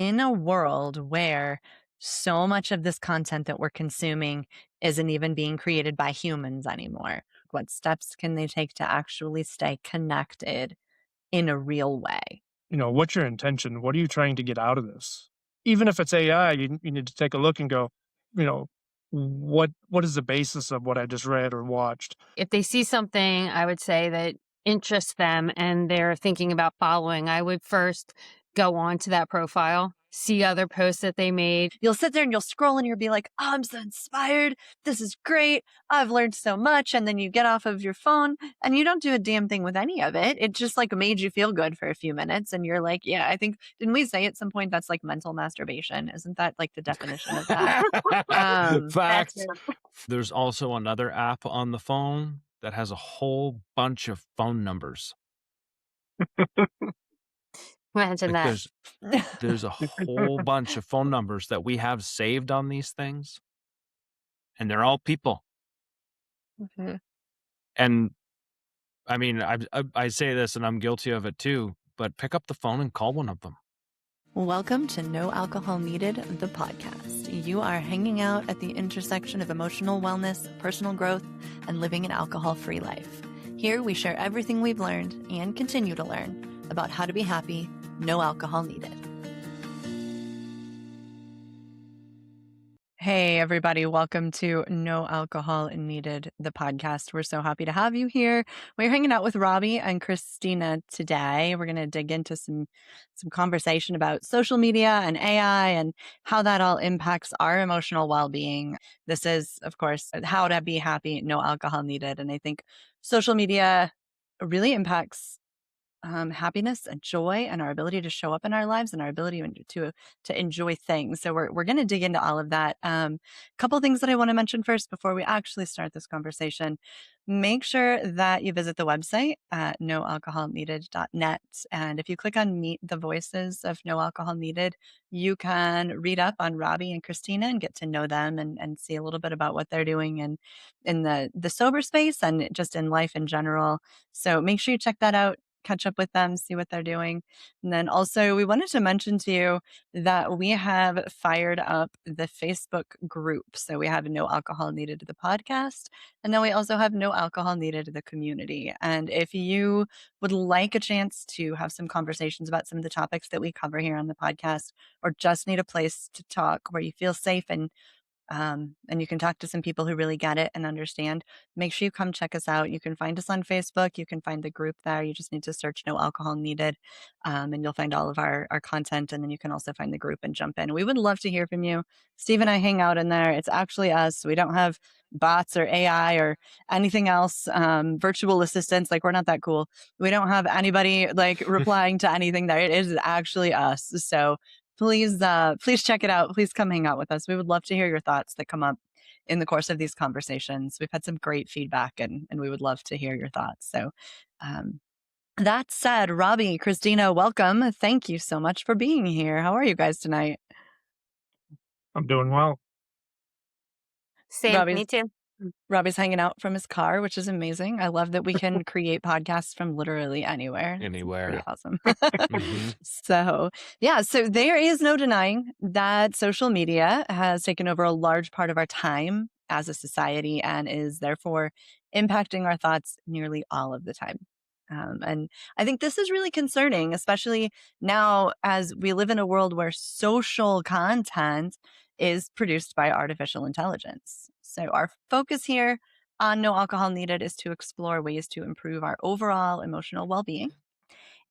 In a world where so much of this content that we're consuming isn't even being created by humans anymore, what steps can they take to actually stay connected in a real way? What's your intention? What are you trying to get out of this? Even if it's AI, you need to take a look and go, you know, what is the basis of what I just read or watched? If they see something, I would say that interests them and they're thinking about following, I would first go on to that profile, see other posts that they made. You'll sit there and you'll scroll and you'll be like, oh, I'm so inspired. This is great. I've learned so much. And then you get off of your phone and you don't do a damn thing with any of it. It just like made you feel good for a few minutes. And you're like, yeah, I think, didn't we say at some point that's like mental masturbation? Isn't that like the definition of that? That's Facts. it. There's also another app on the phone that has a whole bunch of phone numbers. Imagine Like that. there's a whole bunch of phone numbers that we have saved on these things, and they're all people. Mhm. And I mean, I say this, and I'm guilty of it too. But pick up the phone and call one of them. Welcome to No Alcohol Needed, the podcast. You are hanging out at the intersection of emotional wellness, personal growth, and living an alcohol-free life. Here we share everything we've learned and continue to learn about how to be happy, no alcohol needed. Hey, everybody. Welcome to No Alcohol Needed, the podcast. We're so happy to have you here. We're hanging out with Robbie and Kristyna today. We're going to dig into some conversation about social media and AI and how that all impacts our emotional well-being. This is, of course, how to be happy, no alcohol needed. And I think social media really impacts happiness and joy and our ability to show up in our lives and our ability to enjoy things. So we're going to dig into all of that. A couple of things that I want to mention first before we actually start this conversation. Make sure that you visit the website at noalcoholneeded.net. And if you click on Meet the Voices of No Alcohol Needed, you can read up on Robbie and Kristyna and get to know them and see a little bit about what they're doing and in the sober space and just in life in general. So make sure you check that out, catch up with them, see what they're doing. And then also, we wanted to mention to you that we have fired up the Facebook group. So we have No Alcohol Needed, the podcast. And then we also have No Alcohol Needed, the community. And if you would like a chance to have some conversations about some of the topics that we cover here on the podcast, or just need a place to talk where you feel safe and you can talk to some people who really get it and understand, make sure you come check us out. You can find us on Facebook. You can find the group there. You just need to search No Alcohol Needed, and you'll find all of our content. And then you can also find the group and jump in. We would love to hear from you. Steve and I hang out in there. It's actually us. We don't have bots or AI or anything else, virtual assistants. Like, we're not that cool. We don't have anybody like replying to anything there. It is actually us. So please check it out. Please come hang out with us. We would love to hear your thoughts that come up in the course of these conversations. We've had some great feedback and we would love to hear your thoughts. So, that said, Robbie, Kristyna, welcome. Thank you so much for being here. How are you guys tonight? I'm doing well. Same, Robbie's me too. Robbie's hanging out from his car, which is amazing. I love that we can create podcasts from literally anywhere. It's pretty Anywhere. awesome. Mhm. So there is no denying that social media has taken over a large part of our time as a society and is therefore impacting our thoughts nearly all of the time. And I think this is really concerning, especially now as we live in a world where social content is produced by artificial intelligence. So our focus here on No Alcohol Needed is to explore ways to improve our overall emotional well-being.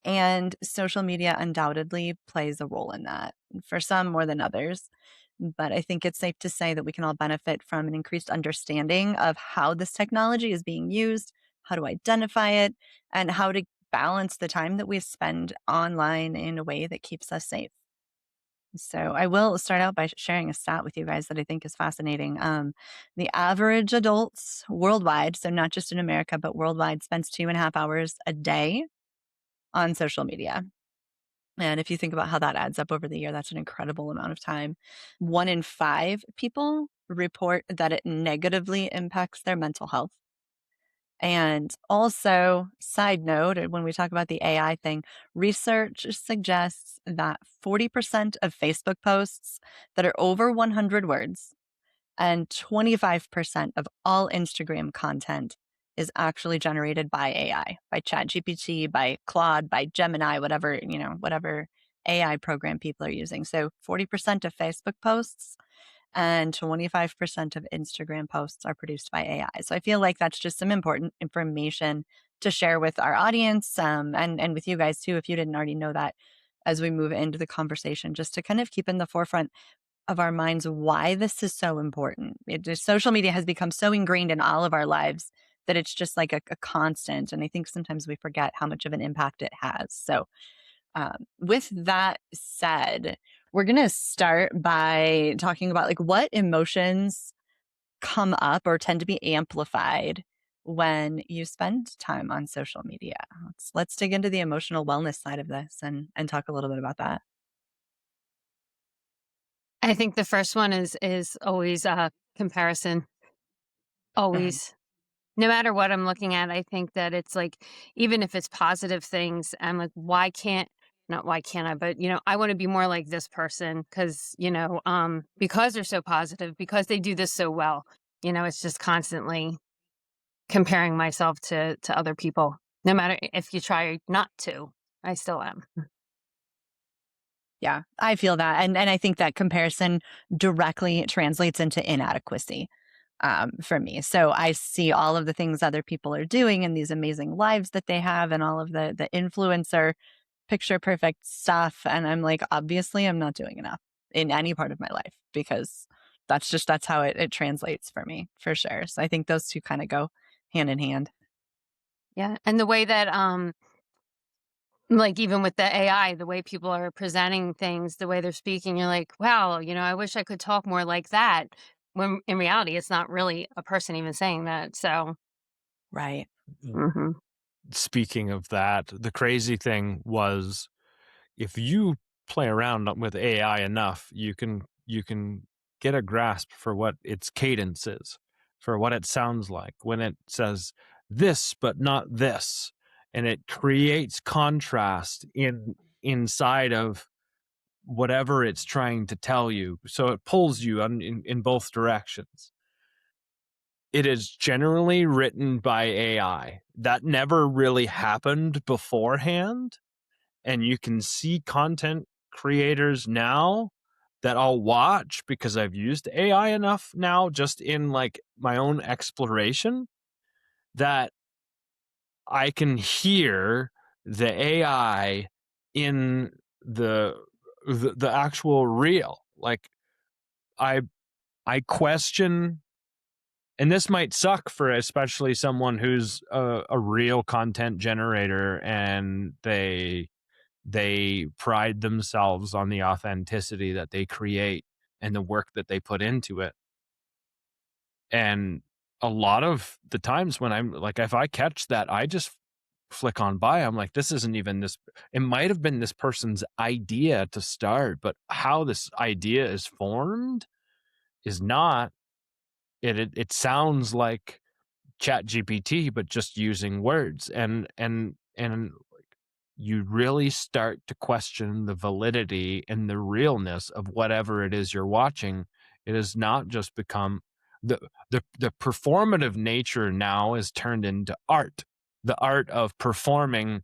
And social media undoubtedly plays a role in that, for some more than others. But I think it's safe to say that we can all benefit from an increased understanding of how this technology is being used, how to identify it, and how to balance the time that we spend online in a way that keeps us safe. So I will start out by sharing a stat with you guys that I think is fascinating. The average adults worldwide, so not just in America, but worldwide, spends 2.5 hours a day on social media. And if you think about how that adds up over the year, that's an incredible amount of time. 1 in 5 people report that it negatively impacts their mental health. And also, side note, when we talk about the AI thing, research suggests that 40% of Facebook posts that are over 100 words and 25% of all Instagram content is actually generated by AI, by ChatGPT, by Claude, by Gemini, whatever AI program people are using. So 40% of Facebook posts and 25% of Instagram posts are produced by AI. So I feel like that's just some important information to share with our audience, and with you guys too, if you didn't already know that, as we move into the conversation, just to kind of keep in the forefront of our minds why this is so important. Social media has become so ingrained in all of our lives that it's just like a constant. And I think sometimes we forget how much of an impact it has. So, with that said, we're going to start by talking about like what emotions come up or tend to be amplified when you spend time on social media. Let's dig into the emotional wellness side of this and talk a little bit about that. I think the first one is always comparison. Mhm. Always. No matter what I'm looking at, I think that it's like, even if it's positive things, I'm like, not why can't I, but I want to be more like this person because, because they're so positive, because they do this so well. It's just constantly comparing myself to other people. No matter if you try not to, I still am. Yeah, I feel that. And I think that comparison directly translates into inadequacy, for me. So I see all of the things other people are doing and these amazing lives that they have and all of the influencer picture perfect stuff. And I'm like, obviously, I'm not doing enough in any part of my life because that's how it translates for me, for sure. So I think those two kind of go hand in hand. Yeah. And the way that, like, even with the AI, the way people are presenting things, the way they're speaking, you're like, wow, I wish I could talk more like that. When in reality, it's not really a person even saying that. So, Right. mhm. Speaking of that, the crazy thing was if you play around with AI enough, you can get a grasp for what its cadence is, for what it sounds like when it says this but not this, and it creates contrast inside of whatever it's trying to tell you. So it pulls you in both directions. It is generally written by AI. That never really happened beforehand. And you can see content creators now that I'll watch because I've used AI enough now just in like my own exploration that I can hear the AI in the actual reel. Like I I question, and this might suck for especially someone who's a real content generator and they pride themselves on the authenticity that they create and the work that they put into it. And a lot of the times when I'm like, if I catch that, I just flick on by. I'm like, this isn't even this. It might have been this person's idea to start, but how this idea is formed is not. It sounds like Chat GPT, but just using words, and you really start to question the validity and the realness of whatever it is you're watching. It has not just become the performative nature now is turned into art, the art of performing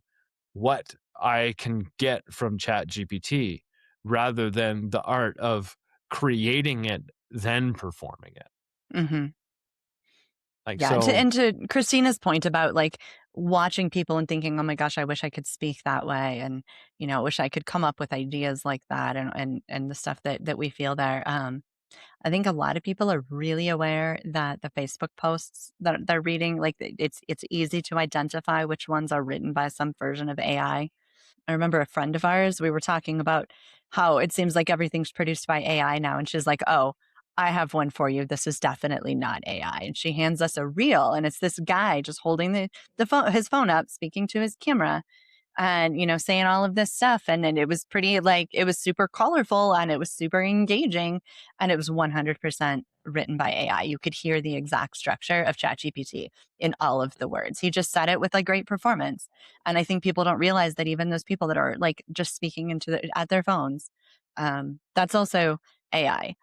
what I can get from Chat GPT rather than the art of creating it, then performing it. Hmm. Like, Yeah, and to so and to Christina's point about like watching people and thinking, "Oh my gosh, I wish I could speak that way," and wish I could come up with ideas like that, and the stuff that we feel there. I think a lot of people are really aware that the Facebook posts that they're reading, like it's easy to identify which ones are written by some version of AI. I remember a friend of ours, we were talking about how it seems like everything's produced by AI now. And she's like, "Oh, I have one for you. This is definitely not AI." And she hands us a reel, and it's this guy just holding the phone, his phone up, speaking to his camera. and, saying all of this stuff. And then it was pretty, like, it was super colorful and it was super engaging. And it was 100% written by AI. You could hear the exact structure of ChatGPT in all of the words. He just said it with like great performance. And I think people don't realize that even those people that are like just speaking at their phones, that's also AI.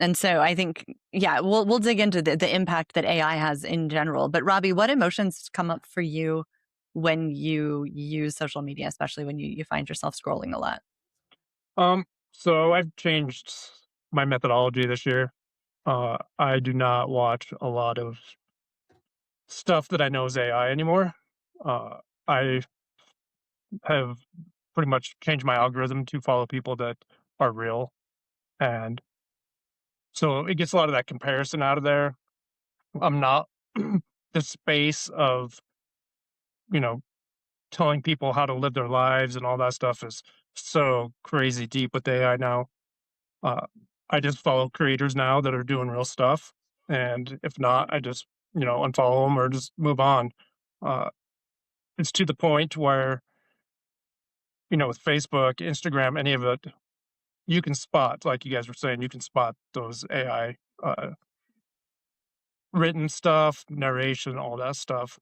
And so I think, yeah, we'll dig into the impact that AI has in general. But Robbie, what emotions come up for you when you use social media, especially when you find yourself scrolling a lot? So I've changed my methodology this year. I do not watch a lot of stuff that I know is AI anymore. I have pretty much changed my algorithm to follow people that are real, and so it gets a lot of that comparison out of there. I'm not the space of, you know, telling people how to live their lives and all that stuff is so crazy deep with AI now. Uh, I just follow creators now that are doing real stuff, and if not, I just, unfollow them or just move on. Uh, it's to the point where, with Facebook, Instagram, any of it, you can spot, like you guys were saying, you can spot those AI written stuff, narration, all that stuff.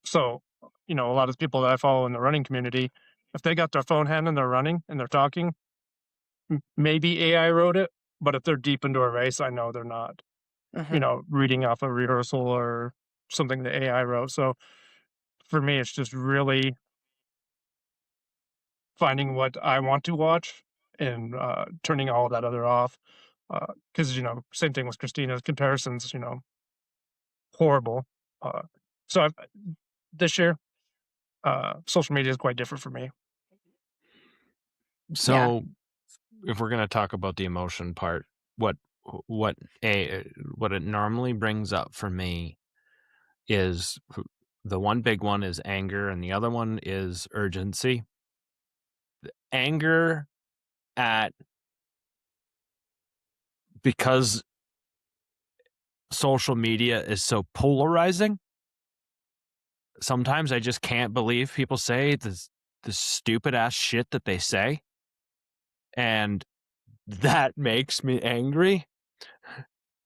So, a lot of people that I follow in the running community, if they got their phone hand and they're running and they're talking, maybe AI wrote it, but if they're deep into a race, I know they're not, Hmm. reading off a rehearsal or something that AI wrote. So for me, it's just really finding what I want to watch and turning all that other off. Because, same thing with Kristyna's comparisons, horrible. Uh, so this year, social media is quite different for me. Yeah. So if we're going to talk about the emotion part, what what what it normally brings up for me is the one big one is anger and the other one is urgency. Anger at because social media is so polarizing. Sometimes I just can't believe people say this stupid ass shit that they say, and that makes me angry.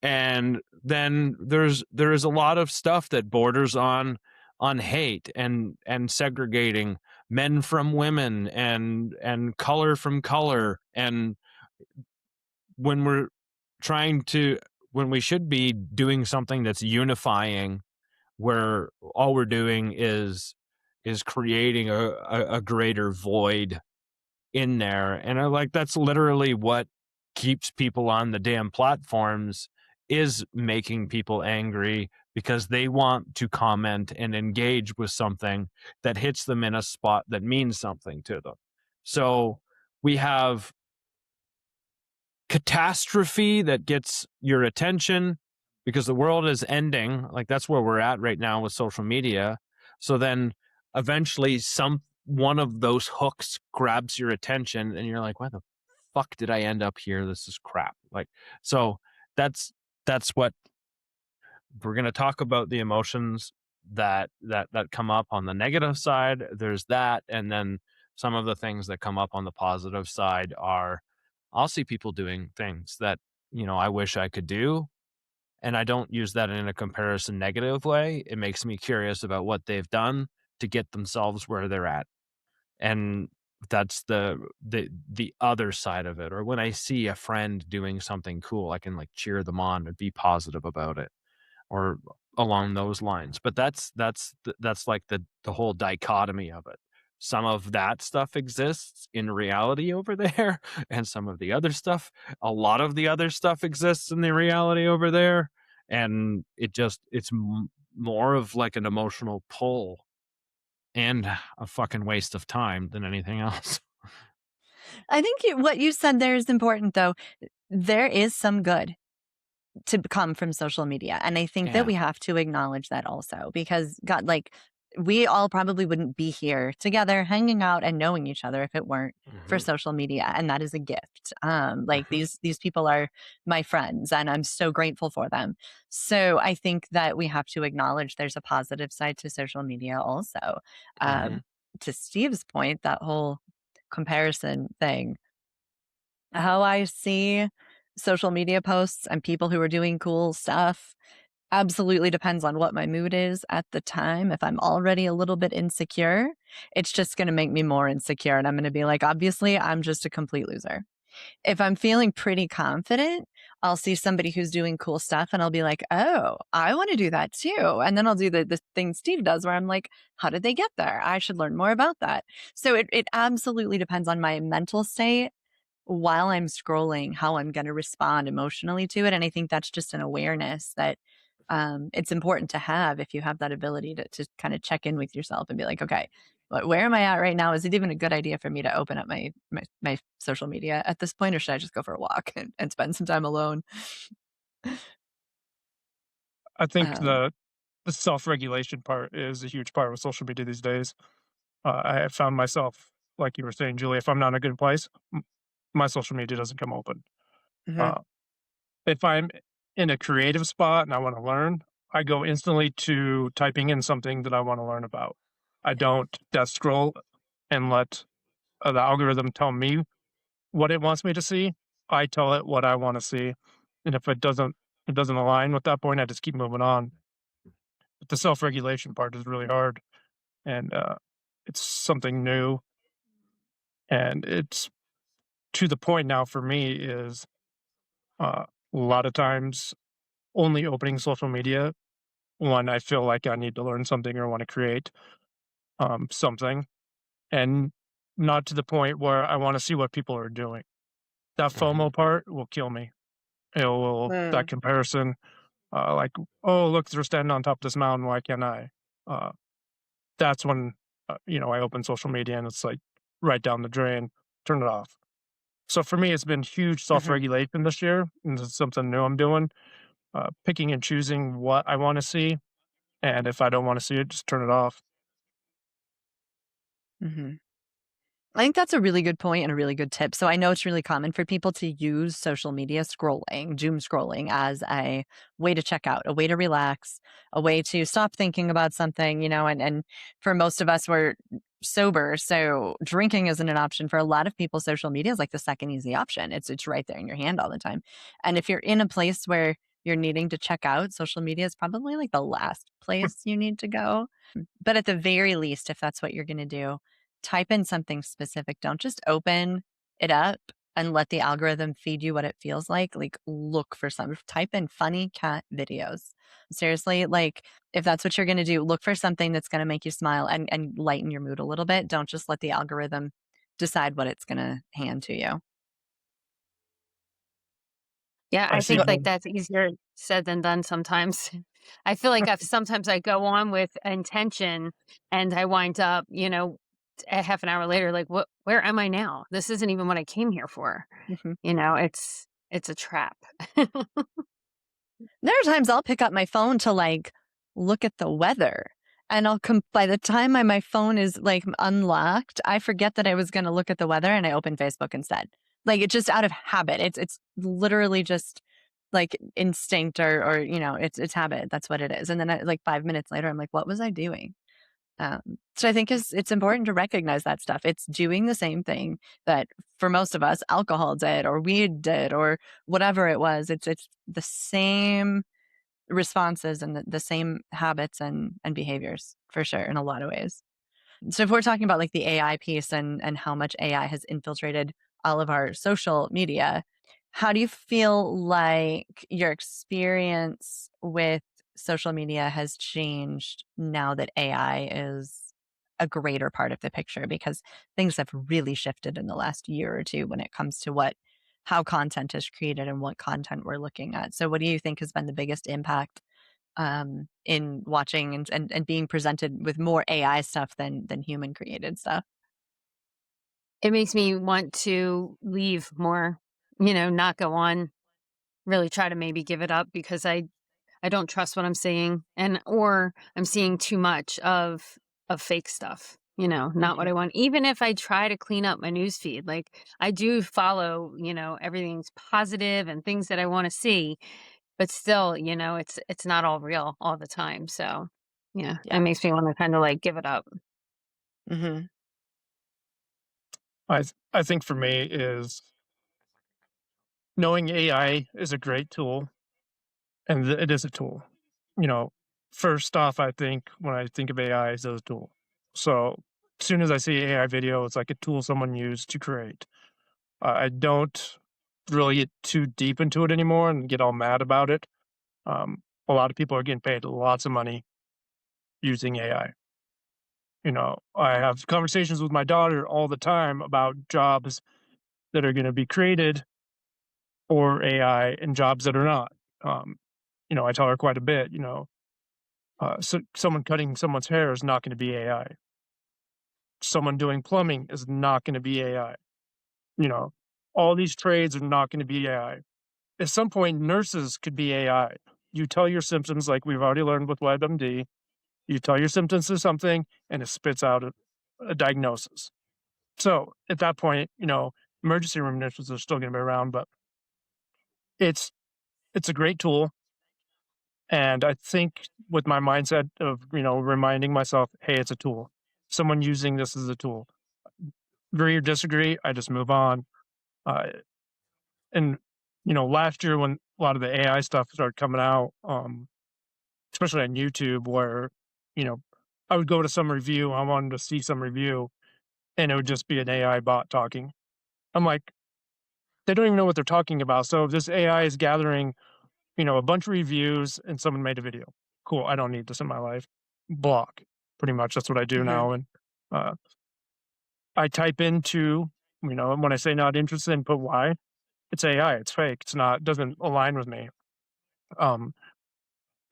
And then there is a lot of stuff that borders on hate and segregating men from women and color from color, and when we're trying to when we should be doing something that's unifying, where all we're doing is creating a greater void in there. And I like that's literally what keeps people on the damn platforms, is making people angry because they want to comment and engage with something that hits them in a spot that means something to them. So we have catastrophe that gets your attention because the world is ending. Like that's where we're at right now with social media. So then eventually one of those hooks grabs your attention and you're like, why the fuck did I end up here? This is crap. Like, so that's what we're going to talk about, the emotions that come up on the negative side. There's that. And then some of the things that come up on the positive side are, I'll see people doing things that, I wish I could do. And I don't use that in a comparison negative way. It makes me curious about what they've done to get themselves where they're at. And that's the other side of it. Or when I see a friend doing something cool, I can like cheer them on and be positive about it, or along those lines. But that's like the whole dichotomy of it. Some of that stuff exists in reality over there, and some of the other stuff, a lot of the other stuff exists in the reality over there, and it's more of like an emotional pull and a fucking waste of time than anything else. I think what you said there is important, though. There is some good to come from social media. And I think that Yeah. we have to acknowledge that also, because God, like, we all probably wouldn't be here together hanging out and knowing each other if it weren't for Hmm. social media. And that is a gift. Like Hmm. these people are my friends and I'm so grateful for them. So I think that we have to acknowledge there's a positive side to social media also. Hmm. Um, to Steve's point, that whole comparison thing, how I see social media posts and people who are doing cool stuff absolutely depends on what my mood is at the time. If I'm already a little bit insecure, it's just going to make me more insecure. And I'm going to be like, obviously, I'm just a complete loser. If I'm feeling pretty confident, I'll see somebody who's doing cool stuff and I'll be like, oh, I want to do that too. And then I'll do the thing Steve does where I'm like, how did they get there? I should learn more about that. So it absolutely depends on my mental state while I'm scrolling, how I'm going to respond emotionally to it. And I think that's just an awareness that it's important to have if you have that ability to kind of check in with yourself and be like, okay, where am I at right now? Is it even a good idea for me to open up my social media at this point, or should I just go for a walk and spend some time alone? I think Um, the self-regulation part is a huge part with social media these days. I have found myself, like you were saying, Julie, if I'm not in a good place, my social media doesn't come open. mhm, Uh, if I'm in a creative spot and I want to learn, I go instantly to typing in something that I want to learn about. I don't death scroll and let the algorithm tell me what it wants me to see. I tell it what I want to see, and if it doesn't align with that point, I just keep moving on. But the self regulation part is really hard, and it's something new, and it's to the point now for me is a lot of times only opening social media when I feel like I need to learn something or want to create something, and not to the point where I want to see what people are doing. That Right. FOMO part will kill me. It will that mm, comparison, like, oh look, they're standing on top of this mountain. Why can't I? Uh, that's when I open social media and it's like right down the drain. Turn it off. So for me, it's been huge self mhm, regulation this year, and this is something new I'm doing. Picking and choosing what I want to see, and if I don't want to see it, just turn it off. mhm. I think that's a really good point and a really good tip. So I know it's really common for people to use social media scrolling, doom scrolling as a way to check out, a way to relax, a way to stop thinking about something, and for most of us we're sober. So drinking isn't an option. For a lot of people, social media is like the second easy option. It's right there in your hand all the time. And if you're in a place where you're needing to check out, social media is probably like the last place you need to go. But at the very least, if that's what you're going to do, type in something specific. Don't just open it up and let the algorithm feed you what it feels like. Like, look for some, type in funny cat videos. Seriously, like, if that's what you're going to do, look for something that's going to make you smile and lighten your mood a little bit. Don't just let the algorithm decide what it's going to hand to you. Yeah, I I see think, like, them. that's easier said than done sometimes. I feel like sometimes I go on with intention and I wind up, a half an hour later, like, where am I now? This isn't even what I came here for. Mhm. It's a trap. There are times I'll pick up my phone to like look at the weather. And by the time my phone is like unlocked, I forget that I was going to look at the weather and I open Facebook instead. Like it's just out of habit. It's literally just like instinct or it's habit. That's what it is. And then like 5 minutes later, I'm like, what was I doing? So I think it's important to recognize that stuff. It's doing the same thing that for most of us, alcohol did or weed did or whatever it was. It's the same responses and the same habits and behaviors for sure in a lot of ways. So if we're talking about like the AI piece and how much AI has infiltrated all of our social media, how do you feel like your experience with social media has changed now that AI is a greater part of the picture? Because things have really shifted in the last year or two when it comes to how content is created and what content we're looking at. So what do you think has been the biggest impact in watching and being presented with more AI stuff than human created stuff? It makes me want to leave more, not go on, really try to maybe give it up because I don't trust what I'm seeing or I'm seeing too much of fake stuff, not what Mhm. I want. Even if I try to clean up my news feed, like I do follow, everything's positive and things that I want to see, but still, it's not all real all the time. So, yeah, it Yeah. makes me want to kind of like give it up. Mhm. I think for me is knowing AI is a great tool, and it is a tool. You know, first off, I think when I think of AI as a tool. So as soon as I see AI video, it's like a tool someone used to create. I don't really get too deep into it anymore and get all mad about it. A lot of people are getting paid lots of money using AI. I have conversations with my daughter all the time about jobs that are going to be created for AI and jobs that are not. Um, I tell her quite a bit, so someone cutting someone's hair is not going to be AI. Someone doing plumbing is not going to be AI. You know, all these trades are not going to be AI. At some point, nurses could be AI. You tell your symptoms, like we've already learned with WebMD, you tell your symptoms to something and it spits out a diagnosis. So at that point, emergency room nurses are still going to be around, but it's it's a great tool. And I think with my mindset of reminding myself, hey, it's a tool. Someone using this as a tool. Agree or disagree, I just move on. Uh, and last year when a lot of the AI stuff started coming out, especially on YouTube, where you know I would go to some review, I wanted to see some review, and it would just be an AI bot talking. I'm like, they don't even know what they're talking about. So if this AI is gathering, a bunch of reviews and someone made a video. Cool. I don't need this in my life. Block. Pretty much that's what I do Mhm. now. And uh, I type into, and when I say not interested and put why, it's AI. It's fake. It's not, doesn't align with me. Um,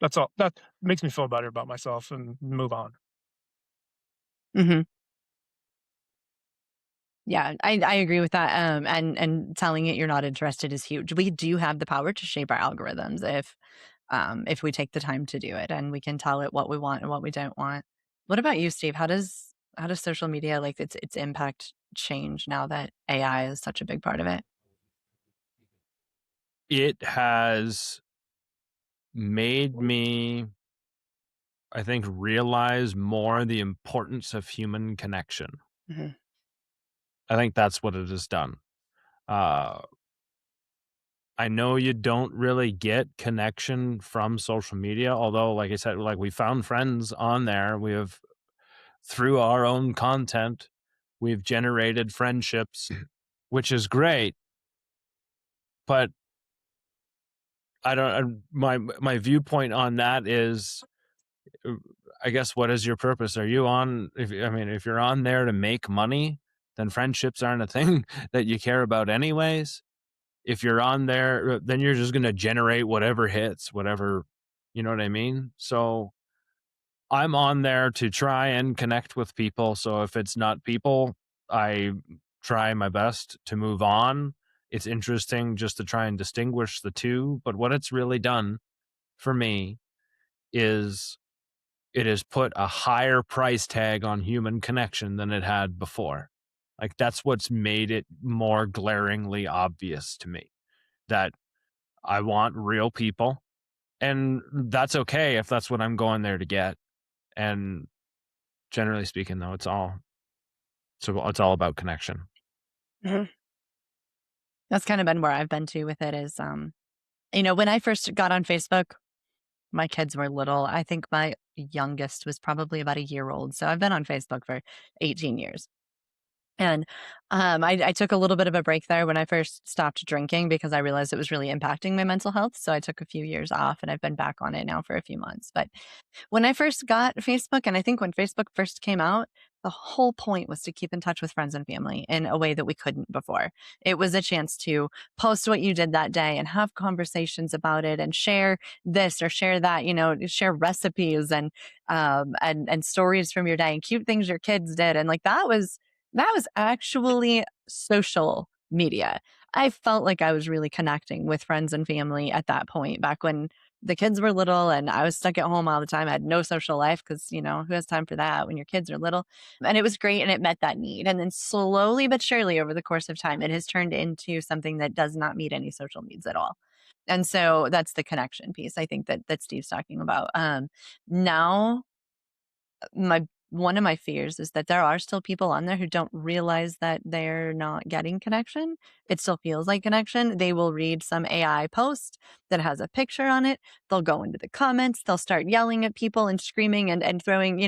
that's all. That makes me feel better about myself and move on. Mhm. Yeah, I agree with that, and telling it you're not interested is huge. We do have the power to shape our algorithms if we take the time to do it, and we can tell it what we want and what we don't want. What about you, Steve? How does social media, like, its impact change now that AI is such a big part of it? It has made me, I think, realize more the importance of human connection. Mhm, I think that's what it has done. Uh, I know you don't really get connection from social media, although, like I said, like we found friends on there. We have, through our own content, we've generated friendships, which is great. But I don't. My viewpoint on that is, uh, I guess, what is your purpose? Are you on? If you're on there to make money, then friendships aren't a thing that you care about, anyways. If you're on there, then you're just gonna generate whatever hits, whatever, you know what I mean? So I'm on there to try and connect with people. So if it's not people, I try my best to move on. It's interesting just to try and distinguish the two. But what it's really done for me is it has put a higher price tag on human connection than it had before. Like, that's what's made it more glaringly obvious to me that I want real people. And that's okay if that's what I'm going there to get. And generally speaking, though, it's all about connection. mhm. That's kinda been where I've been too with it is, when I first got on Facebook, my kids were little. I think my youngest was probably about a year old, so I've been on Facebook for 18 years. And, I took a little bit of a break there when I first stopped drinking because I realized it was really impacting my mental health, so I took a few years off, and I've been back on it now for a few months, but when I first got Facebook, and I think when Facebook first came out, the whole point was to keep in touch with friends and family in a way that we couldn't before. It was a chance to post what you did that day and have conversations about it and share this or share that, share recipes and stories from your day and cute things your kids did. And like that was actually social media. I felt like I was really connecting with friends and family at that point back when the kids were little and I was stuck at home all the time. I had no social life because, who has time for that when your kids are little? And it was great and it met that need. And then slowly but surely over the course of time, it has turned into something that does not meet any social needs at all. And so that's the connection piece I think that Steve's talking about. Now my one of my fears is that there are still people on there who don't realize that they're not getting connection. It still feels like connection. They will read some AI post that has a picture on it. They'll go into the comments. They'll start yelling at people and screaming and throwing,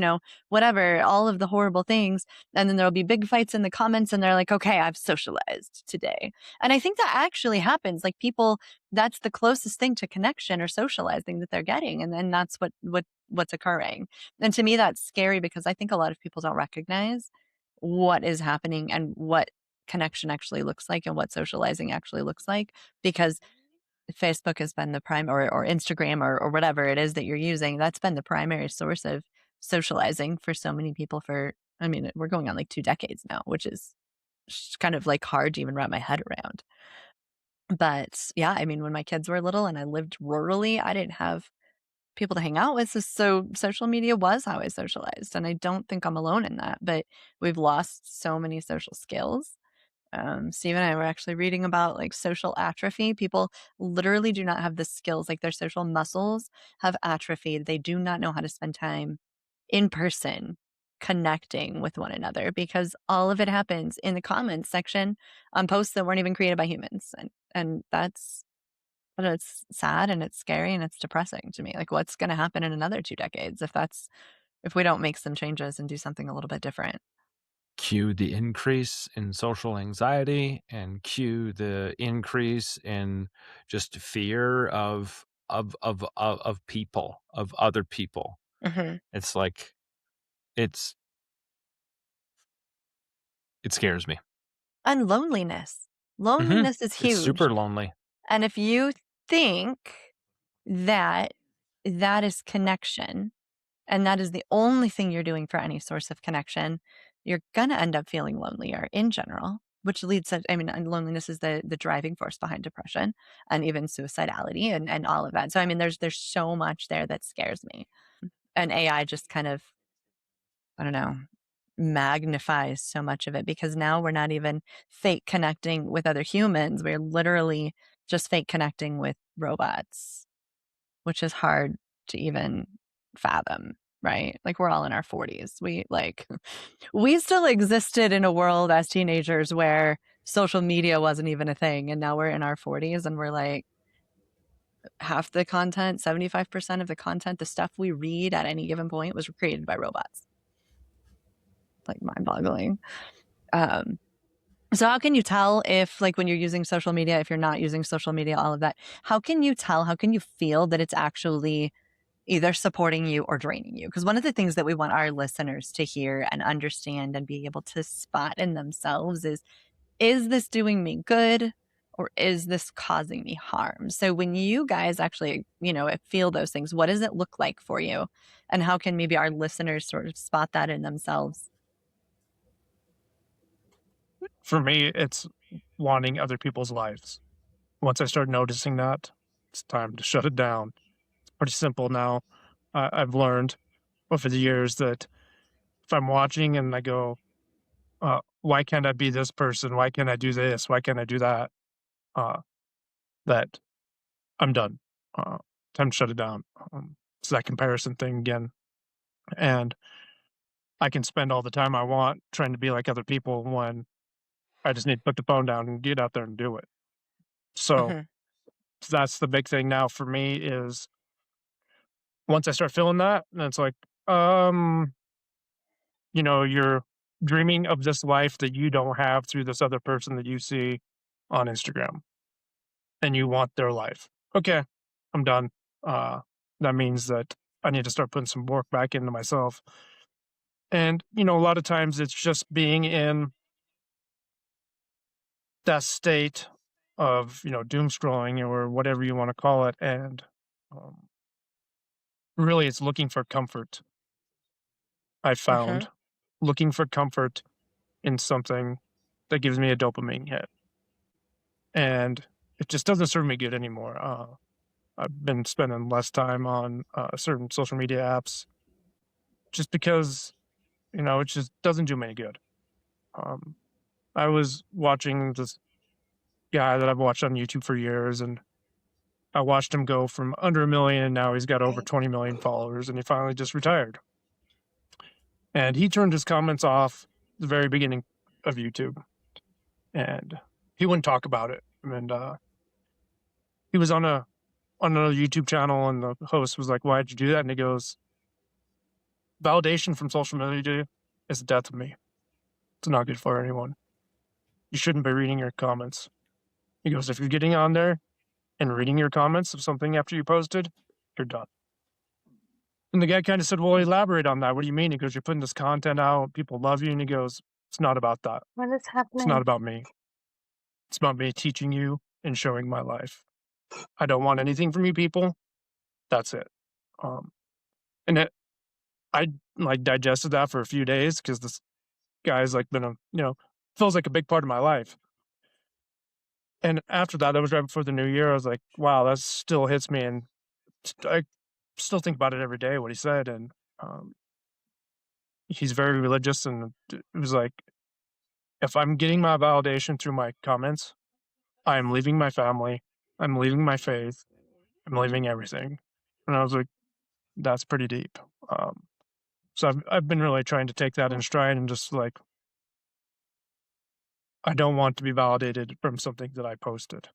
whatever, all of the horrible things. And then there'll be big fights in the comments and they're like, okay, I've socialized today. And I think that actually happens. Like people, that's the closest thing to connection or socializing that they're getting. And then that's what's occurring. And to me, that's scary because I think a lot of people don't recognize what is happening and what connection actually looks like and what socializing actually looks like, because Facebook has been the prime or Instagram or whatever it is that you're using. That's been the primary source of socializing for so many people I mean, we're going on like 2 decades now, which is kind of like hard to even wrap my head around. But yeah, I mean, when my kids were little and I lived rurally, I didn't have people to hang out with. So social media was how I socialized. And I don't think I'm alone in that, but we've lost so many social skills. Steve and I were actually reading about like social atrophy. People literally do not have the skills, like their social muscles have atrophied. They do not know how to spend time in person connecting with one another because all of it happens in the comments section on posts that weren't even created by humans. And that's but it's sad and it's scary and it's depressing to me. Like what's going to happen in another 2 decades if we don't make some changes and do something a little bit different? Cue the increase in social anxiety and cue the increase in just fear of people, of other people. Hmm. It's like it's it scares me. And loneliness. Mhm. Loneliness is It's huge. super lonely. And if you think that that is connection and that is the only thing you're doing for any source of connection, you're going to end up feeling lonelier in general, which leads to, I mean, and loneliness is the driving force behind depression and even suicidality and all of that. So, I mean, there's so much there that scares me. And AI just kind of, I don't know, magnifies so much of it because now we're not even fake connecting with other humans. We're literally just fake connecting with robots, which is hard to even fathom, right? Like we're all in our 40s. We still existed in a world as teenagers where social media wasn't even a thing. And now we're in our 40s and we're like half the content, 75% of the content, the stuff we read at any given point was created by robots. Like mind boggling. Um, so how can you tell if like when you're using social media, if you're not using social media, all of that, how can you tell, how can you feel that it's actually either supporting you or draining you? Because one of the things that we want our listeners to hear and understand and be able to spot in themselves is this doing me good or is this causing me harm? So when you guys actually, feel those things, what does it look like for you? And how can maybe our listeners sort of spot that in themselves? For me, it's wanting other people's lives. Once I start noticing that, it's time to shut it down. It's pretty simple now. I've learned over the years that if I'm watching and I go, why can't I be this person? Why can't I do this? Why can't I do that? Uh, that I'm done. Uh, Time to shut it down. It's that comparison thing again. And I can spend all the time I want trying to be like other people when I just need to put the phone down and get out there and do it. So Hmm. that's the big thing now for me is once I start feeling that, and it's like, um, you're dreaming of this life that you don't have through this other person that you see on Instagram and you want their life. Okay, I'm done. Uh, that means that I need to start putting some work back into myself. And, a lot of times it's just being in that state of, doom scrolling or whatever you want to call it. And um, really, it's looking for comfort. I Hmm. found looking for comfort in something that gives me a dopamine hit. And it just doesn't serve me good anymore. I've been spending less time on certain social media apps just because, it just doesn't do me any good. Um, I was watching this guy that I've watched on YouTube for years, and I watched him go from under a million, and now he's got over Right. 20 million followers, and he finally just retired. And he turned his comments off at the very beginning of YouTube, and he wouldn't talk about it. And he was on another YouTube channel, and the host was like, "Why'd you do that?" And he goes, "Validation from social media is the death of me. It's not good for anyone. You shouldn't be reading your comments." He goes, "If you're getting on there and reading your comments of something after you posted, you're done." And the guy kind of said, "Well, elaborate on that. What do you mean?" He goes, "You're putting this content out. People love you." And he goes, "It's not about that. What is It's not happening? about me. It's about me teaching you and showing my life. I don't want anything from you people. That's it." Um, and I like digested that for a few days because this guy's like been feels like a big part of my life. And after that was right before the new year. I was like, wow, that still hits me. And I still think about it every day, what he said. And um, he's very religious. And it was like, if I'm getting my validation through my comments, I'm leaving my family, I'm leaving my faith, I'm leaving everything. And I was like, that's pretty deep. Um, so I've been really trying to take that in stride and just like, I don't want to be validated from something that I posted.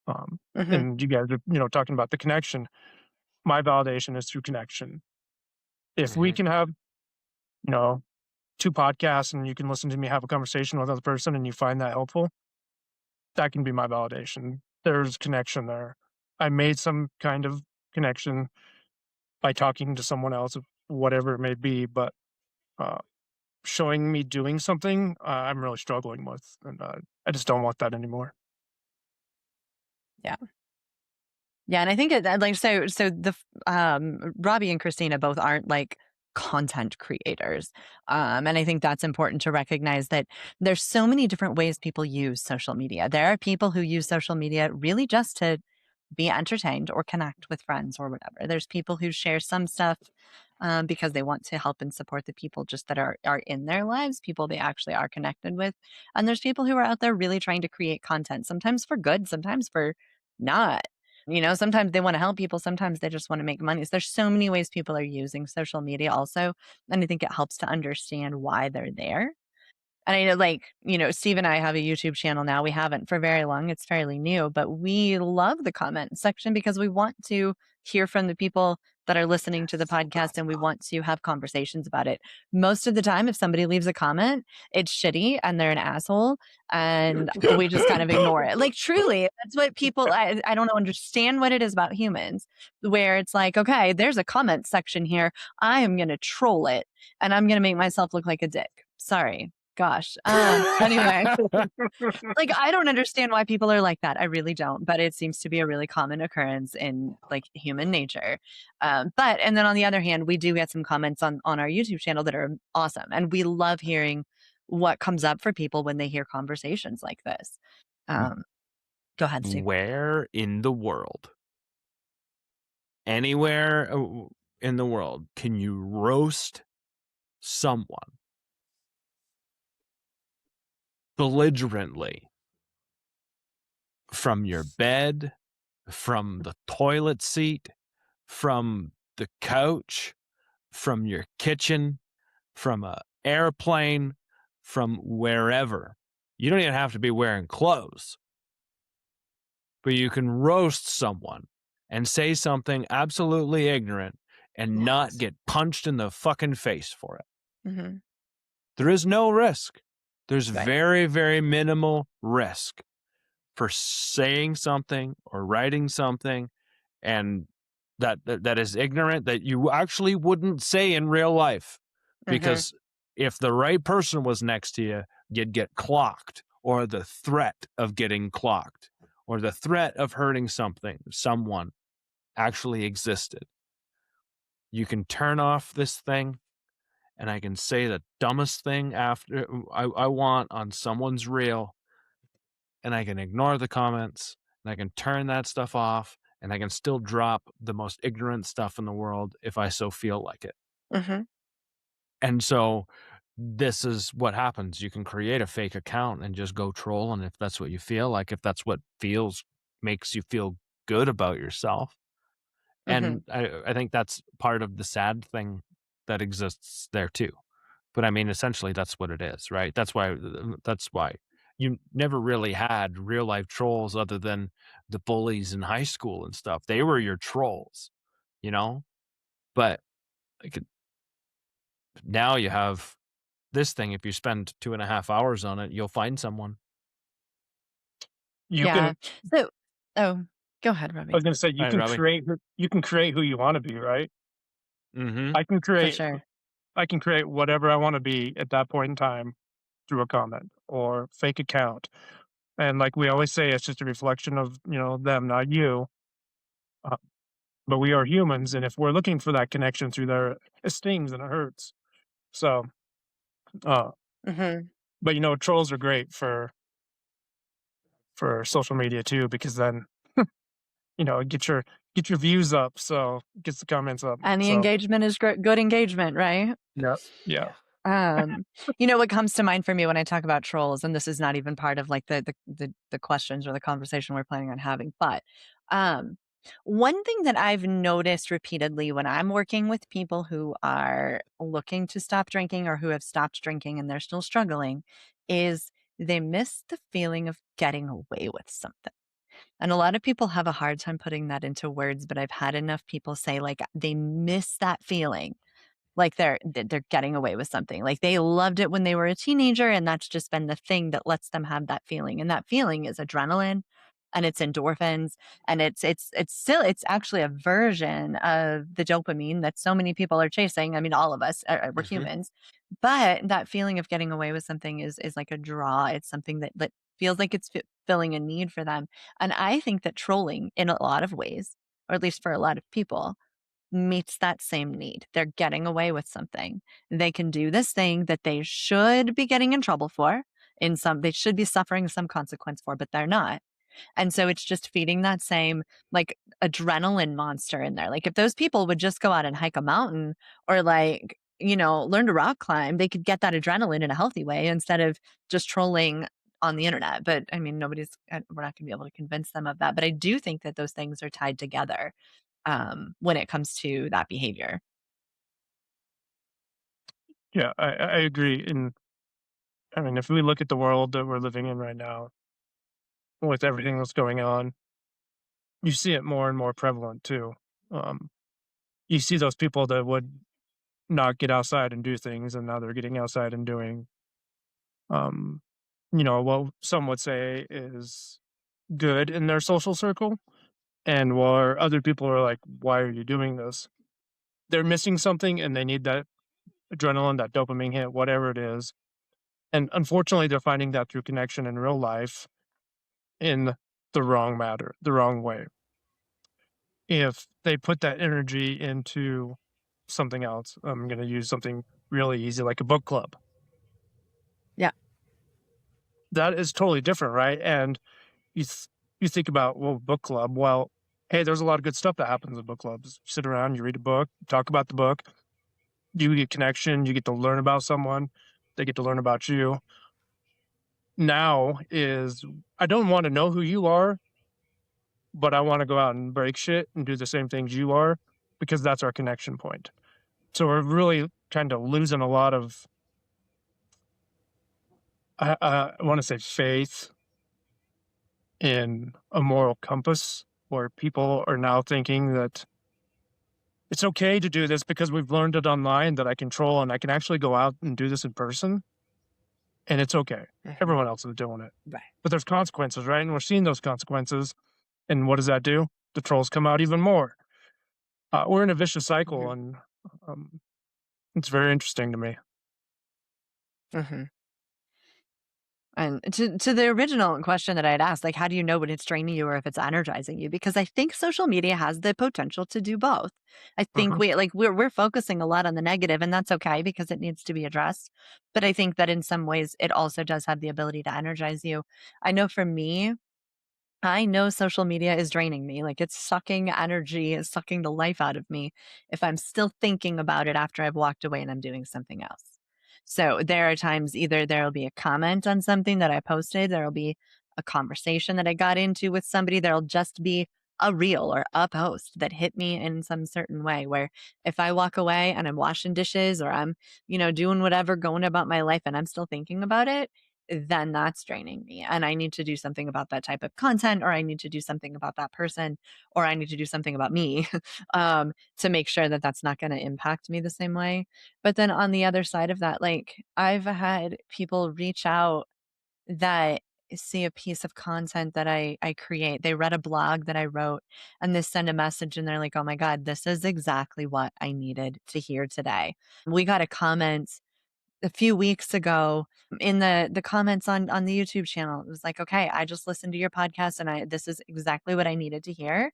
Um, Mhm. and you guys are, talking about the connection. My validation is through connection. If we Mhm. can have, you know, 2 podcasts and you can listen to me have a conversation with another person and you find that helpful, that can be my validation. There's connection there. I made some kind of connection by talking to someone else, whatever it may be, but uh, showing me doing something, I'm really struggling with, and I just don't want that anymore. Yeah. Yeah, and I think like Robbie and Kristyna both aren't like content creators. And I think that's important to recognize that there's so many different ways people use social media. There are people who use social media really just to be entertained or connect with friends or whatever. There's people who share some stuff because they want to help and support the people just that are in their lives, people they actually are connected with. And there's people who are out there really trying to create content, sometimes for good, sometimes for not. Sometimes they want to help people, sometimes they just want to make money. So there's so many ways people are using social media also. And I think it helps to understand why they're there. And I know, like, Steve and I have a YouTube channel now. We haven't for very long. It's fairly new, but we love the comment section because we want to hear from the people that are listening to the podcast and we want to have conversations about it. Most of the time, if somebody leaves a comment, it's shitty and they're an asshole and we just kind of ignore it. Like, truly, that's what people, I don't understand what it is about humans where it's like, okay, there's a comment section here. I am going to troll it and I'm going to make myself look like a dick. Sorry. Gosh. Anyway, like, I don't understand why people are like that. I really don't, but it seems to be a really common occurrence in like human nature. And then on the other hand, we do get some comments on our YouTube channel that are awesome, and we love hearing what comes up for people when they hear conversations like this. Um, Go ahead, Steve. Where in the world, anywhere in the world, can you roast someone belligerently from your bed, from the toilet seat, from the couch, from your kitchen, from a airplane, from wherever? You don't even have to be wearing clothes, but you can roast someone and say something absolutely ignorant and not get punched in the fucking face for it. Hmm. There is no risk. There's Right. very, very minimal risk for saying something or writing something and that is ignorant that you actually wouldn't say in real life. Hmm. Because if the right person was next to you, you'd get clocked, or the threat of getting clocked, or the threat of hurting someone actually existed. You can turn off this thing and I can say the dumbest thing after I want on someone's reel, and I can ignore the comments and I can turn that stuff off and I can still drop the most ignorant stuff in the world if I so feel like it. Hmm. And so this is what happens. You can create a fake account and just go trolling if that's what you feel like, if that's what makes you feel good about yourself. Hmm. And I think that's part of the sad thing. that exists there too. But I mean, essentially, that's what it is, right? That's why you never really had real life trolls other than the bullies in high school and stuff. They were your trolls, you know? But like, now you have this thing. If you spend 2.5 hours on it, you'll find someone. You can Yeah. So oh, go ahead, I Robbie. was gonna say Right, Robbie? you can create who you wanna be, right? Mm-hmm. I can For create sure. I can create whatever I wanna be at that point in time through a comment or fake account. And like we always say, it's just a reflection of, them, not you. Uh, but we are humans, and if we're looking for that connection through there, it stings and it hurts. So, uh, Mhm. but trolls are great for social media too, because then get your views up, so gets the comments up. And the So engagement is good engagement, right? yeah, yeah, Um, what comes to mind for me when I talk about trolls, and this is not even part of like the questions or the conversation we're planning on having, but um, one thing that I've noticed repeatedly when I'm working with people who are looking to stop drinking or who have stopped drinking and they're still struggling is they miss the feeling of getting away with something. And a lot of people have a hard time putting that into words, but I've had enough people say like they miss that feeling like they're getting away with something. Like they loved it when they were a teenager, and that's just been the thing that lets them have that feeling. And that feeling is adrenaline and it's endorphins and it's actually a version of the dopamine that so many people are chasing. I mean, all of us we're Mm-hmm. humans. But that feeling of getting away with something is like a draw. It's something that feels like it's filling a need for them. And I think that trolling in a lot of ways, or at least for a lot of people, meets that same need. They're getting away with something. They can do this thing that they should be getting in trouble for. They should be suffering some consequence for, but they're not. And so it's just feeding that same like adrenaline monster in there. Like if those people would just go out and hike a mountain or like, learn to rock climb, they could get that adrenaline in a healthy way instead of just trolling on the internet. But I mean, we're not going to be able to convince them of that. But I do think that those things are tied together when it comes to that behavior. yeah. I agree. And I mean, if we look at the world that we're living in right now, with everything that's going on, you see it more and more prevalent too. Um, you see those people that would not get outside and do things, and now they're getting outside and doing, um, what some would say is good in their social circle, and where other people are like, "Why are you doing this?" They're missing something, and they need that adrenaline, that dopamine hit, whatever it is. And unfortunately, they're finding that through connection in real life in the wrong way. If they put that energy into something else, I'm going to use something really easy like a book club. Yeah. That is totally different, right? And you th- you think about, well, book club. Well, hey, there's a lot of good stuff that happens in book clubs. You sit around, you read a book, you talk about the book, you get connection, you get to learn about someone, they get to learn about you. Now is I don't want to know who you are, but I want to go out and break shit and do the same things you are because that's our connection point. So we're really kind of losing a lot of, I want to say, faith in a moral compass where people are now thinking that it's okay to do this because we've learned it online that I control and I can actually go out and do this in person and it's okay. Mhm. Everyone else is doing it. Right. But there's consequences, right? And we're seeing those consequences. And what does that do? The trolls come out even more. We're in a vicious cycle, Mhm. and um, it's very interesting to me. Mhm. And to the original question that I had asked, like, how do you know when it's draining you or if it's energizing you? Because I think social media has the potential to do both. I think Mhm. we're focusing a lot on the negative, and that's okay because it needs to be addressed. But I think that in some ways it also does have the ability to energize you. I know for me, I know social media is draining me. Like it's sucking energy, it's sucking the life out of me if I'm still thinking about it after I've walked away and I'm doing something else. So there are times either there'll be a comment on something that I posted, there'll be a conversation that I got into with somebody, there'll just be a reel or a post that hit me in some certain way, where if I walk away and I'm washing dishes or I'm, doing whatever, going about my life and I'm still thinking about it, then that's draining me. And I need to do something about that type of content, or I need to do something about that person, or I need to do something about me to make sure that that's not going to impact me the same way. But then on the other side of that, like I've had people reach out that see a piece of content that I create. They read a blog that I wrote and they send a message and they're like, "Oh my God, this is exactly what I needed to hear today." We got a comment a few weeks ago in the comments on the YouTube channel. It was like, "Okay, I just listened to your podcast and this is exactly what I needed to hear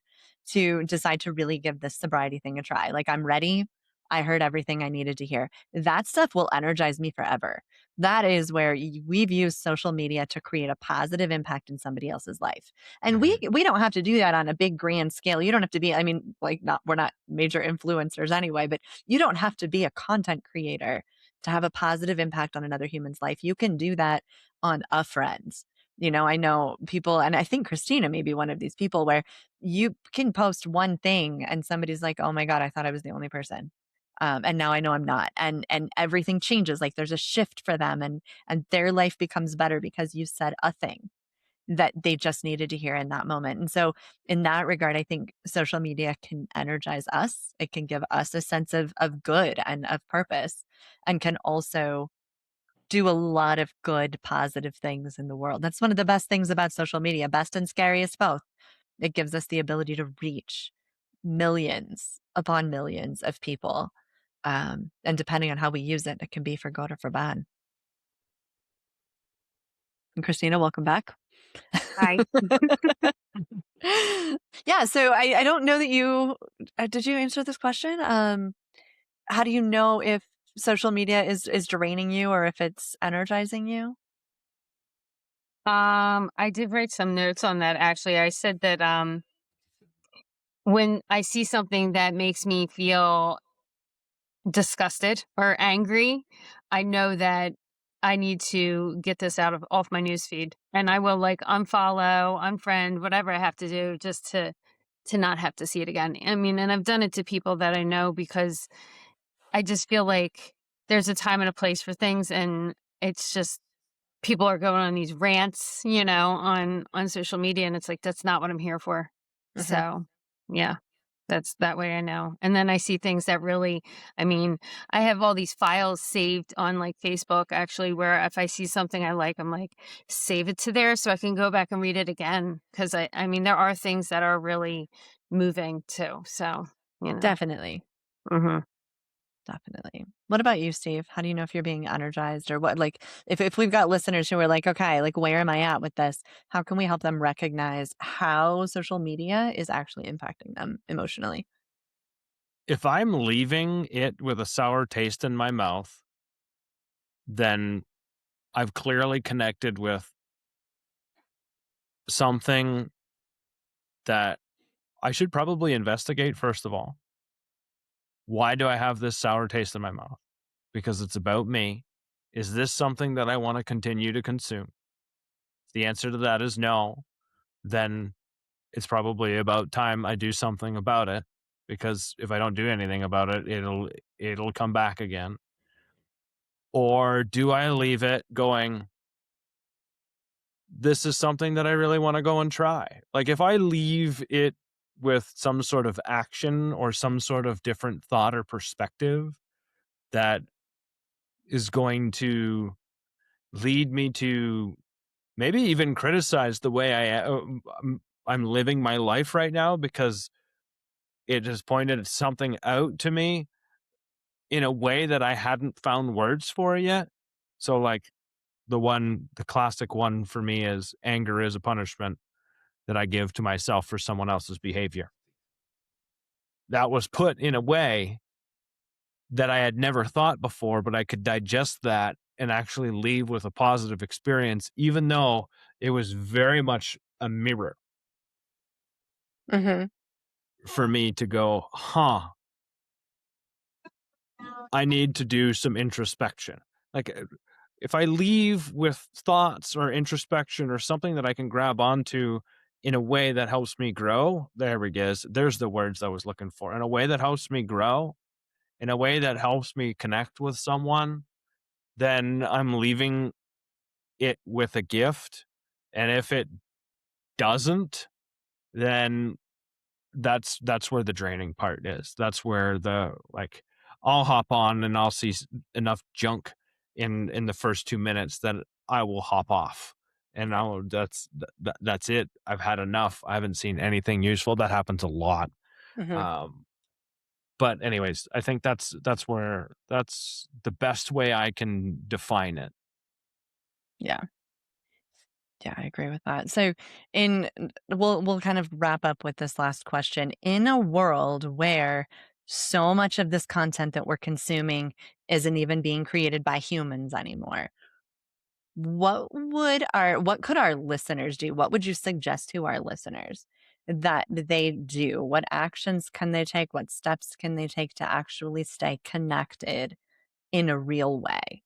to decide to really give this sobriety thing a try. Like I'm ready. I heard everything I needed to hear." That stuff will energize me forever. That is where we've used social media to create a positive impact in somebody else's life. And we Mhm. we don't have to do that on a big grand scale. You don't have to be, I mean, like not we're not major influencers anyway, but you don't have to be a content creator to have a positive impact on another human's life. You can do that on a friend. I know people, and I think Kristyna may be one of these people where you can post one thing and somebody's like, "Oh my God, I thought I was the only person." And now I know I'm not. And everything changes. Like there's a shift for them and their life becomes better because you said a thing that they just needed to hear in that moment. And so in that regard, I think social media can energize us. It can give us a sense of good and of purpose, and can also do a lot of good, positive things in the world. That's one of the best things about social media, best and scariest both. It gives us the ability to reach millions upon millions of people. And depending on how we use it, it can be for good or for bad. And Kristyna, welcome back. I Yeah, so I don't know that you did you answer this question? How do you know if social media is draining you or if it's energizing you? I did write some notes on that actually. I said that when I see something that makes me feel disgusted or angry, I know that I need to get this out of off my newsfeed, and I will like unfollow, unfriend, whatever I have to do just to not have to see it again. I mean, and I've done it to people that I know because I just feel like there's a time and a place for things, and it's just people are going on these rants, on social media, and it's like that's not what I'm here for. Mhm. So, yeah. That's that way I know. And then I see things that really, I mean, I have all these files saved on like Facebook actually, where if I see something I like, I'm like, save it to there so I can go back and read it again. Cause I mean, there are things that are really moving too. So, you know. Definitely. hmm Definitely. What about you, Steve? How do you know if you're being energized, or what, like if we've got listeners who are like, "Okay, like where am I at with this?" How can we help them recognize how social media is actually impacting them emotionally? If I'm leaving it with a sour taste in my mouth, then I've clearly connected with something that I should probably investigate, first of all. Why do I have this sour taste in my mouth? Because it's about me. Is this something that I want to continue to consume? If the answer to that is no, then it's probably about time I do something about it, because if I don't do anything about it, it'll come back again. Or do I leave it going, this is something that I really want to go and try? Like if I leave it with some sort of action or some sort of different thought or perspective that is going to lead me to maybe even criticize the way I'm living my life right now, because it has pointed something out to me in a way that I hadn't found words for yet. So like the classic one for me is anger is a punishment that I give to myself for someone else's behavior. That was put in a way that I had never thought before, but I could digest that and actually leave with a positive experience, even though it was very much a mirror Mhm. for me to go, huh, I need to do some introspection. Like if I leave with thoughts or introspection or something that I can grab onto in a way that helps me grow. There we go. There's the words I was looking for. In a way that helps me grow, in a way that helps me connect with someone, then I'm leaving it with a gift. And if it doesn't, then that's where the draining part is. That's where the like I'll hop on and I'll see enough junk in the first 2 minutes that I will hop off. And I'll that's it. I've had enough. I haven't seen anything useful. That happens a lot. Hmm. Um, but anyways, I think that's the best way I can define it. Yeah. Yeah, I agree with that. So we'll kind of wrap up with this last question. In a world where so much of this content that we're consuming isn't even being created by humans anymore, what could our listeners do? What would you suggest to our listeners that they do? What actions can they take? What steps can they take to actually stay connected in a real way?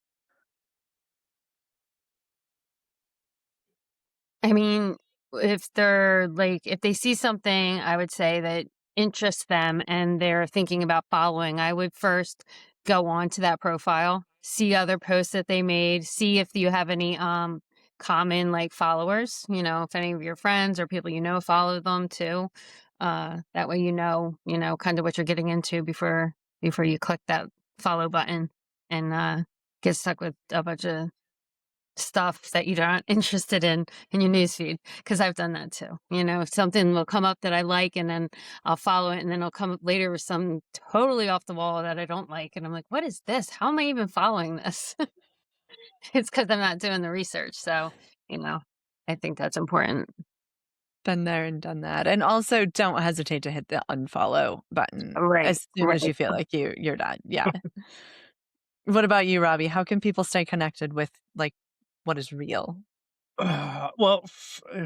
I mean, if they see something, I would say that interests them and they're thinking about following, I would first go on to that profile, see other posts that they made, see if you have any common like followers, if any of your friends or people follow them too. That way kind of what you're getting into before you click that follow button and get stuck with a bunch of stuff that you're not interested in your newsfeed, because I've done that too. Something will come up that I like, and then I'll follow it, and then it'll come up later with some totally off the wall that I don't like, and I'm like, "What is this? How am I even following this?" It's because I'm not doing the research. So, you know, I think that's important. Been there and done that. And also don't hesitate to hit the unfollow button Right, as soon as right. you feel like you're done. Yeah. What about you, Robbie? How can people stay connected with like what is real? Well,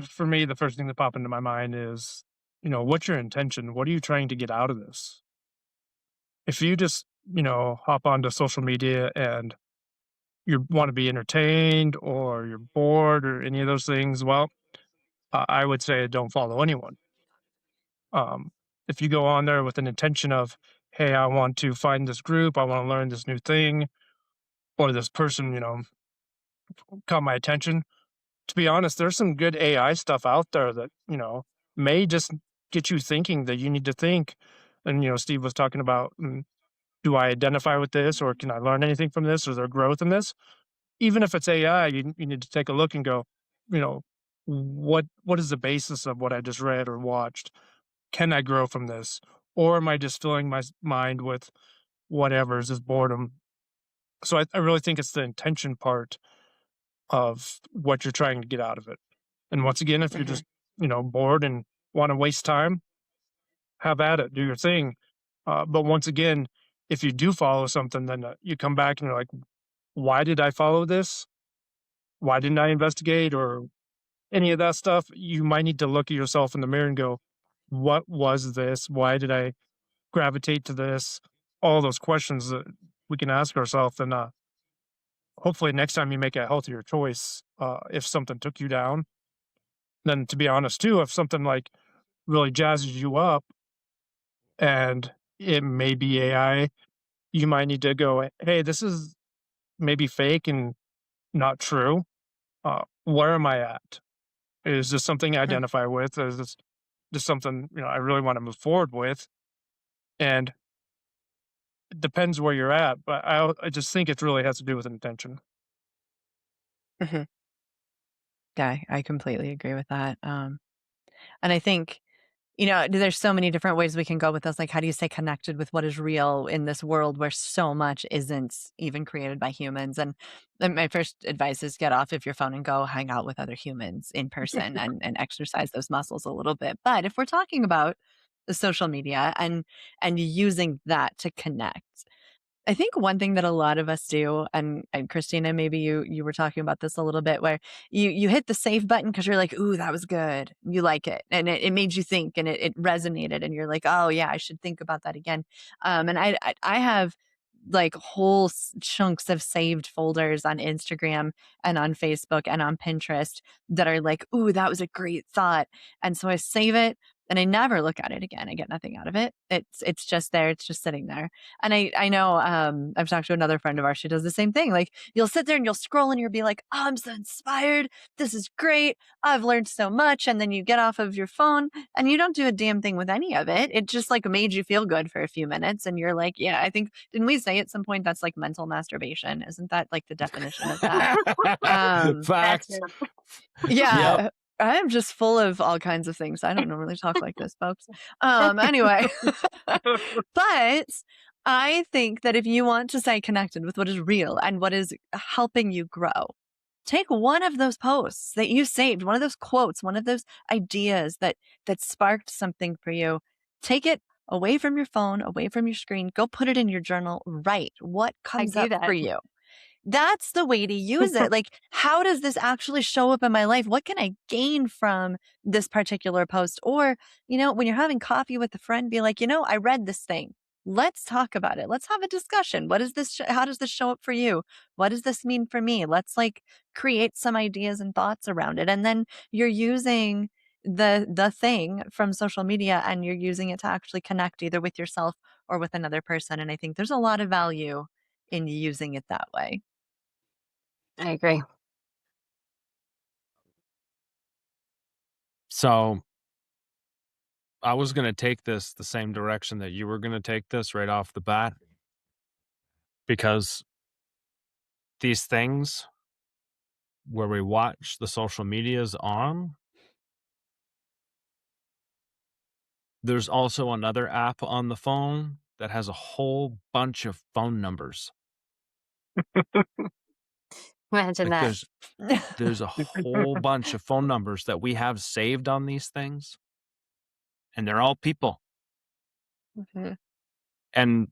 for me, the first thing that popped into my mind is, what's your intention? What are you trying to get out of this? If you just, hop onto social media and you want to be entertained or you're bored or any of those things, well, I would say don't follow anyone. Um, if you go on there with an intention of, hey, I want to find this group, I want to learn this new thing, or this person, caught my attention. To be honest, there's some good AI stuff out there that, may just get you thinking that you need to think. And, Steve was talking about, do I identify with this or can I learn anything from this? Is there growth in this? Even if it's AI, you need to take a look and go, you know, what is the basis of what I just read or watched? Can I grow from this? Or am I just filling my mind with whatever is just boredom? So I really think it's the intention part of what you're trying to get out of it. And once again, if you're Hmm. just, bored and want to waste time, have at it, do your thing. But once again, if you do follow something, then you come back and you're like, why did I follow this? Why didn't I investigate or any of that stuff? You might need to look at yourself in the mirror and go, what was this? Why did I gravitate to this? All those questions that we can ask ourselves. And hopefully, next time you make a healthier choice, if something took you down, then to be honest, too, if something like really jazzes you up and it may be AI, you might need to go, hey, this is maybe fake and not true. Where am I at? Is this something I identify with? Is this just something I really want to move forward with? And it depends where you're at, but I just think it really has to do with intention. Hmm. Yeah, I completely agree with that. And I think, there's so many different ways we can go with this. Like, how do you stay connected with what is real in this world where so much isn't even created by humans? And my first advice is get off of your phone and go hang out with other humans in person and exercise those muscles a little bit. But if we're talking about the social media and using that to connect, I think one thing that a lot of us do, and Kristyna, maybe you were talking about this a little bit, where you hit the save button because you're like, "Ooh, that was good." You like it, and it made you think, and it resonated, and you're like, "Oh yeah, I should think about that again." And I have like whole chunks of saved folders on Instagram and on Facebook and on Pinterest that are like, ooh, that was a great thought. And so I save it and I never look at it again. I get nothing out of it. It's just there. It's just sitting there. And I know I've talked to another friend of ours. She does the same thing. Like you'll sit there and you'll scroll and you'll be like, oh, I'm so inspired. This is great. I've learned so much. And then you get off of your phone and you don't do a damn thing with any of it. It just like made you feel good for a few minutes. And you're like, yeah, I think, didn't we say at some point that's like mental masturbation? Isn't that like the definition of that? Facts. Yeah. Yep. I am just full of all kinds of things. I don't normally talk like this, folks. Anyway, but I think that if you want to stay connected with what is real and what is helping you grow, take one of those posts that you saved, one of those quotes, one of those ideas that sparked something for you. Take it away from your phone, away from your screen. Go put it in your journal. Write what comes up for you. That's the way to use it. Like, how does this actually show up in my life? What can I gain from this particular post? Or, when you're having coffee with a friend, be like, I read this thing. Let's talk about it. Let's have a discussion. What is this? How does this show up for you? What does this mean for me? Let's like create some ideas and thoughts around it. And then you're using the thing from social media and you're using it to actually connect either with yourself or with another person. And I think there's a lot of value in using it that way. I agree. So I was going to take this the same direction that you were going to take this right off the bat, because these things where we watch the social medias on, there's also another app on the phone that has a whole bunch of phone numbers. Imagine Like that. there's a whole bunch of phone numbers that we have saved on these things, and they're all people. Mm-hmm. And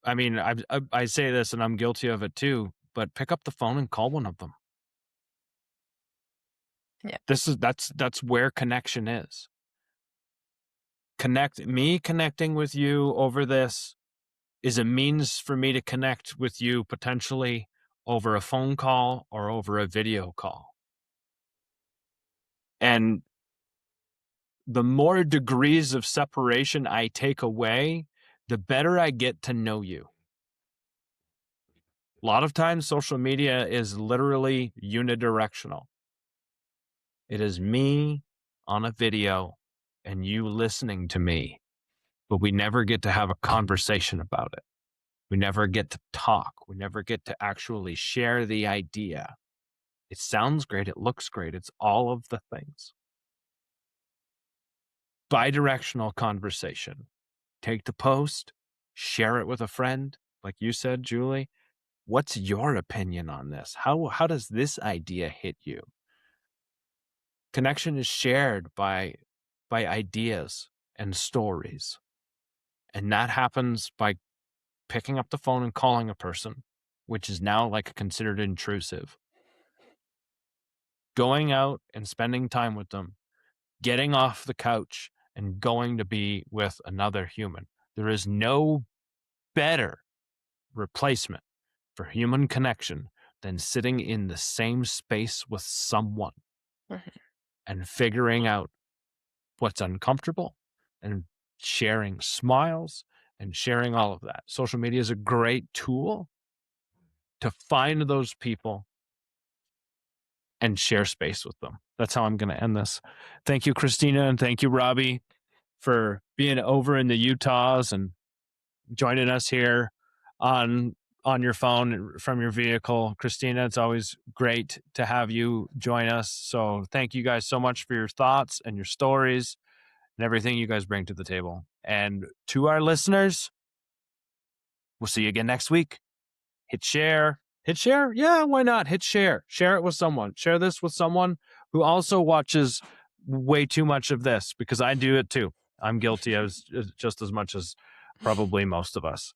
I mean, I say this and I'm guilty of it too, but pick up the phone and call one of them. Yeah. That's where connection is. Connecting with you over this is a means for me to connect with you potentially over a phone call or over a video call. And the more degrees of separation I take away, the better I get to know you. A lot of times social media is literally unidirectional. It is me on a video and you listening to me, but we never get to have a conversation about it. We never get to talk. We never get to actually share the idea. It sounds great. It looks great. It's all of the things. Bidirectional conversation. Take the post, share it with a friend. Like you said, Julie, what's your opinion on this? How does this idea hit you? Connection is shared by ideas and stories. And that happens by picking up the phone and calling a person, which is now like considered intrusive. Going out and spending time with them, getting off the couch and going to be with another human. There is no better replacement for human connection than sitting in the same space with someone and figuring out what's uncomfortable and sharing smiles and sharing all of that. Social media is a great tool to find those people and share space with them. That's how I'm going to end this. Thank you, Kristyna, and thank you, Robbie, for being over in the Utahs and joining us here on your phone from your vehicle. Kristyna, it's always great to have you join us. So thank you guys so much for your thoughts and your stories and everything you guys bring to the table. And to our listeners, we'll see you again next week. Hit share. Hit share? Yeah, why not? Hit share. Share it with someone. Share this with someone who also watches way too much of this, because I do it too. I'm guilty as just as much as probably most of us.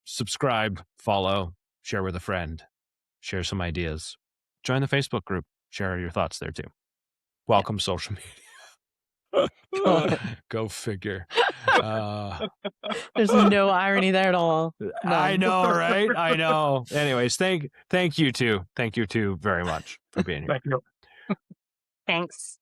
Subscribe, follow, share with a friend, share some ideas. Join the Facebook group. Share your thoughts there too. Welcome social media. Go figure. There's no irony there at all. I None. know, right? I know. Anyways, thank you too. Thank you too very much for being here. Thank you. Thanks.